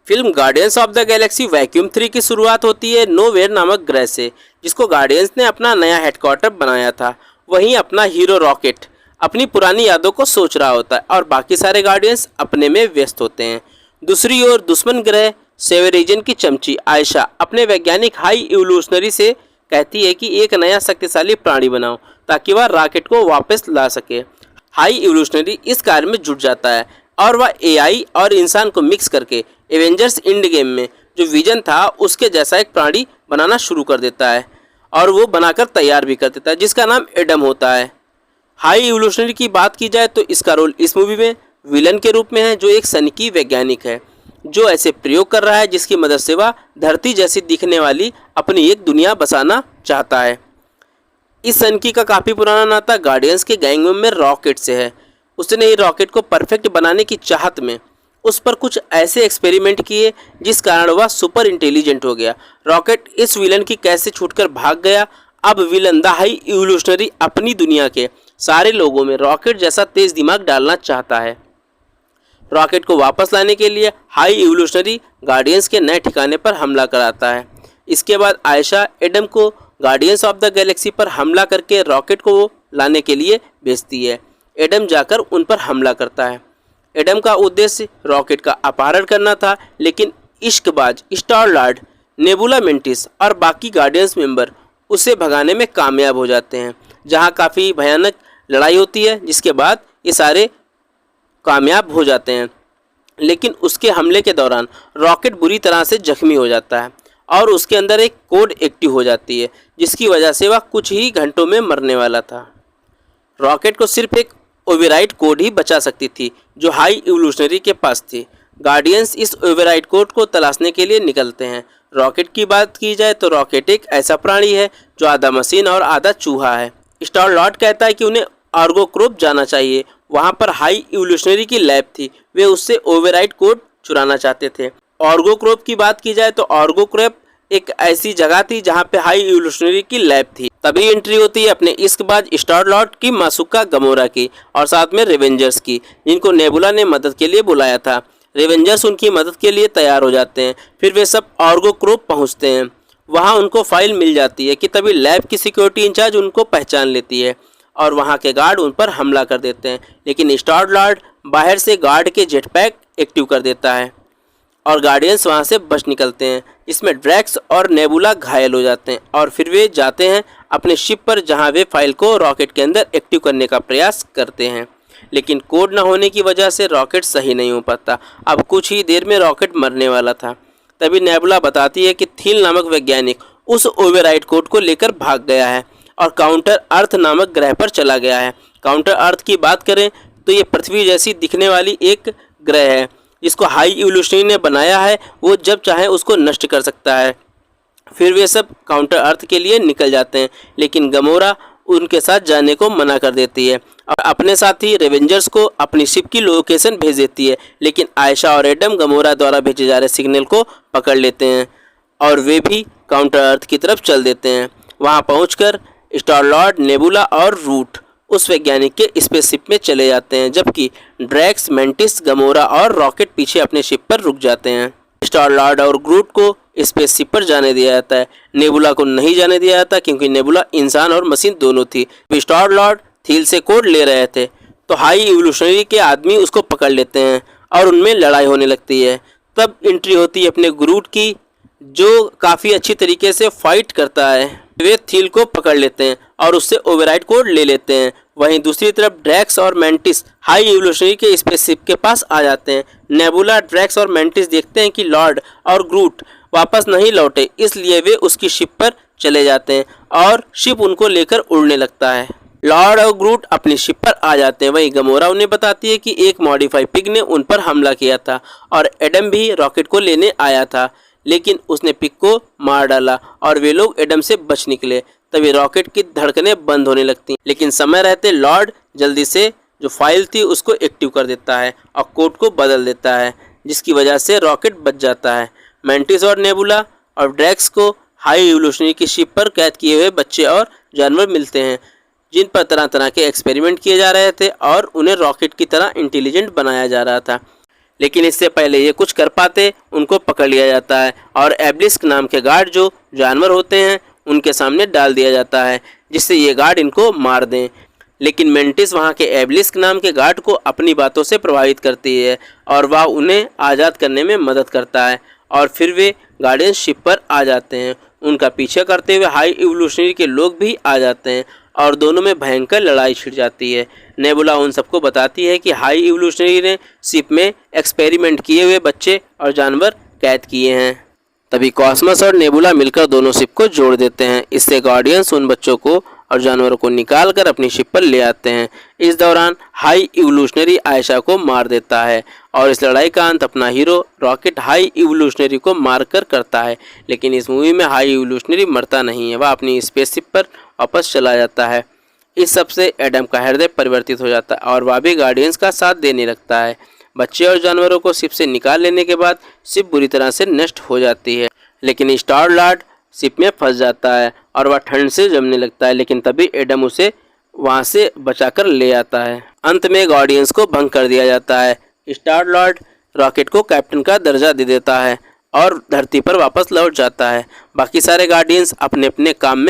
Film guardians of the Galaxy vacuum 3 की शुरुआत होती है नोवेयर नामक ग्रह से, जिसको गार्डियंस ने अपना नया हेडक्वार्टर बनाया था। वहीं अपना हीरो रॉकेट अपनी पुरानी यादों को सोच रहा होता है और बाकी सारे गार्डियंस अपने में व्यस्त होते हैं। दूसरी ओर दुश्मन ग्रह सेवेरिजन की चमची आयशा अपने वैज्ञानिक हाई इवोल्यूशनरी से कहती है कि एक नया शक्तिशाली प्राणी बनाओ ताकि वह रॉकेट को वापस ला सके। हाई इवोल्यूशनरी इस कार्य में जुट जाता है और वह एआई और इंसान को मिक्स करके एवेंजर्स एंड गेम में जो विजन था उसके जैसा एक प्राणी बनाना शुरू कर देता है और वो बनाकर तैयार भी कर देता है, जिसका नाम एडम होता है। हाई इवोल्यूशनरी की बात की जाए तो इसका रोल इस मूवी में विलन के रूप में है, जो एक सनकी वैज्ञानिक है जो ऐसे प्रयोग कर रहा है जिसकी मदद से वह धरती जैसी दिखने वाली अपनी एक दुनिया बसाना चाहता है। इस सनकी का काफ़ी पुराना नाता गार्डियंस के गैंग में रॉकेट से है। उसने ही रॉकेट को परफेक्ट बनाने की चाहत में उस पर कुछ ऐसे एक्सपेरिमेंट किए जिस कारण वह सुपर इंटेलिजेंट हो गया। रॉकेट इस विलन की कैसे छूटकर भाग गया। अब विलन द हाई इवोल्यूशनरी अपनी दुनिया के सारे लोगों में रॉकेट जैसा तेज दिमाग डालना चाहता है। रॉकेट को वापस लाने के लिए हाई इवोल्यूशनरी गार्डियंस के नए ठिकाने पर हमला कराता है। इसके बाद आयशा एडम को गार्डियंस ऑफ द गैलेक्सी पर हमला करके रॉकेट को लाने के लिए भेजती है। एडम जाकर उन पर हमला करता है। एडम का उद्देश्य रॉकेट का अपहरण करना था, लेकिन Ishqbaaz star Lord, nebula mantis और बाकी गार्डियंस मेंबर उसे भगाने में कामयाब हो जाते हैं, जहां काफ़ी भयानक लड़ाई होती है, जिसके बाद ये सारे कामयाब हो जाते हैं। लेकिन उसके हमले के दौरान रॉकेट बुरी तरह से जख्मी हो जाता है और उसके अंदर एक कोड एक्टिव हो जाती है, जिसकी वजह से वह कुछ ही घंटों में मरने वाला था। रॉकेट को सिर्फ एक ओवरराइड कोड ही बचा सकती थी जो हाई इवोल्यूशनरी के पास थी। गार्डियंस इस ओवरराइड कोड को तलाशने के लिए निकलते हैं। रॉकेट की बात की जाए तो रॉकेट एक ऐसा प्राणी है जो आधा मशीन और आधा चूहा है। स्टार लॉर्ड कहता है कि उन्हें आर्गोक्रोप जाना चाहिए। वहाँ पर हाई इवोल्यूशनरी की लैब थी, वे उससे ओवरराइड कोड चुराना चाहते थे। आर्गोक्रोप की बात की जाए तो आर्गोक्रोप एक ऐसी जगह थी जहाँ पे हाई इवोल्यूशनरी की लैब थी। तभी एंट्री होती है अपने इश्कबाज स्टार लॉर्ड की, मासूका गमोरा की और साथ में रेवेंजर्स की, जिनको नेबुला ने मदद के लिए बुलाया था। रेवेंजर्स उनकी मदद के लिए तैयार हो जाते हैं। फिर वे सब आर्गोक्रोप पहुँचते हैं। वहाँ उनको फाइल मिल जाती है कि तभी लैब की सिक्योरिटी इंचार्ज उनको पहचान लेती है और वहाँ के गार्ड उन पर हमला कर देते हैं। लेकिन स्टार लॉर्ड बाहर से गार्ड के जेटपैक एक्टिव कर देता है और गार्डियंस वहाँ से बच निकलते हैं, जिसमें ड्रैक्स और नेबुला घायल हो जाते हैं और फिर वे जाते हैं अपने शिप पर, जहाँ वे फाइल को रॉकेट के अंदर एक्टिव करने का प्रयास करते हैं। लेकिन कोड न होने की वजह से रॉकेट सही नहीं हो पाता। अब कुछ ही देर में रॉकेट मरने वाला था। तभी नेबुला बताती है कि थील नामक वैज्ञानिक उस ओवरराइड कोड को लेकर भाग गया है और काउंटर अर्थ नामक ग्रह पर चला गया है। काउंटर अर्थ की बात करें तो ये पृथ्वी जैसी दिखने वाली एक ग्रह है जिसको हाई इवोल्यूशनरी ने बनाया है। वो जब चाहे उसको नष्ट कर सकता है। फिर वे सब काउंटर अर्थ के लिए निकल जाते हैं, लेकिन गमोरा उनके साथ जाने को मना कर देती है और अपने साथ ही रेवेंजर्स को अपनी शिप की लोकेशन भेज देती है। लेकिन आयशा और एडम गमोरा द्वारा भेजे जा रहे सिग्नल को पकड़ लेते हैं और वे भी काउंटर अर्थ की तरफ चल देते हैं। वहाँ पहुँचकर स्टार लॉर्ड, नेबुला और रूट उस वैज्ञानिक के स्पेसशिप में चले जाते हैं, जबकि ड्रैक्स, मेंटिस, गमोरा और रॉकेट पीछे अपने शिप पर रुक जाते हैं। स्टार लॉर्ड और ग्रूट को स्पेसशिप पर जाने दिया जाता है। नेबुला को नहीं जाने दिया जाता क्योंकि नेबुला इंसान और मशीन दोनों थी। स्टार लॉर्ड थील से कोड ले रहे थे तो हाई इवोल्यूशनरी के आदमी उसको पकड़ लेते हैं और उनमें लड़ाई होने लगती है। तब एंट्री होती है अपने ग्रूट की, जो काफ़ी अच्छी तरीके से फाइट करता है। वे थील को पकड़ लेते हैं और उससे ओवरराइड कोड ले लेते हैं। वहीं दूसरी तरफ ड्रैक्स और मेंटिस हाई इवोल्यूशनरी के स्पेसशिप के पास आ जाते हैं। नेबुला, ड्रैक्स और मेंटिस देखते हैं कि लॉर्ड और ग्रूट वापस नहीं लौटे, इसलिए वे उसकी शिप पर चले जाते हैं और शिप उनको लेकर उड़ने लगता है। लॉर्ड और ग्रूट अपनी शिप पर आ जाते हैं। वहीं गमोरा उन्हें बताती है कि एक मॉडिफाई पिग ने उन पर हमला किया था और एडम भी रॉकेट को लेने आया था, लेकिन उसने पिग को मार डाला और वे लोग एडम से बच निकले। तभी रॉकेट की धड़कनें बंद होने लगती, लेकिन समय रहते लॉर्ड जल्दी से जो फाइल थी उसको एक्टिव कर देता है और कोड को बदल देता है, जिसकी वजह से रॉकेट बच जाता है। मेंटिस और नेबुला और ड्रैक्स को हाई इवोल्यूशनरी की शिप पर कैद किए हुए बच्चे और जानवर मिलते हैं, जिन पर तरह तरह के एक्सपेरिमेंट किए जा रहे थे और उन्हें रॉकेट की तरह इंटेलिजेंट बनाया जा रहा था। लेकिन इससे पहले ये कुछ कर पाते उनको पकड़ लिया जाता है और एब्लिस्क नाम के गार्ड जो जानवर होते हैं उनके सामने डाल दिया जाता है, जिससे ये गार्ड इनको मार दें। लेकिन मेंटिस वहाँ के एब्लिस्क नाम के गार्ड को अपनी बातों से प्रभावित करती है और वह उन्हें आज़ाद करने में मदद करता है और फिर वे गार्डियन शिप पर आ जाते हैं। उनका पीछा करते हुए हाई इवोल्यूशनरी के लोग भी आ जाते हैं और दोनों में भयंकर लड़ाई छिड़ जाती है। नेबुला उन सबको बताती है कि हाई इवोल्यूशनरी ने शिप में एक्सपेरिमेंट किए हुए बच्चे और जानवर कैद किए हैं। तभी कॉस्मस और नेबुला मिलकर दोनों शिप को जोड़ देते हैं। इससे गार्डियंस उन बच्चों को और जानवरों को निकाल कर अपनी शिप पर ले आते हैं। इस दौरान हाई इवोल्यूशनरी आयशा को मार देता है और इस लड़ाई का अंत अपना हीरो रॉकेट हाई इवोल्यूशनरी को मारकर करता है। लेकिन इस मूवी में हाई इवोल्यूशनरी मरता नहीं है, वह अपनी स्पेसशिप पर वापस चला जाता है। इस सब से एडम का हृदय परिवर्तित हो जाता है और वह भी गार्डियंस का साथ देने लगता है। बच्चे और जानवरों को शिप से निकाल लेने के बाद शिप बुरी तरह से नष्ट हो जाती है, लेकिन स्टार लॉर्ड शिप में फंस जाता है और वह ठंड से जमने लगता है। लेकिन तभी एडम उसे वहां से बचाकर ले आता है। अंत में गार्डियंस को भंग कर दिया जाता है। स्टार लॉर्ड रॉकेट को कैप्टन का दर्जा दे देता है और धरती पर वापस लौट जाता है। बाकी सारे गार्डियंस अपने अपने काम में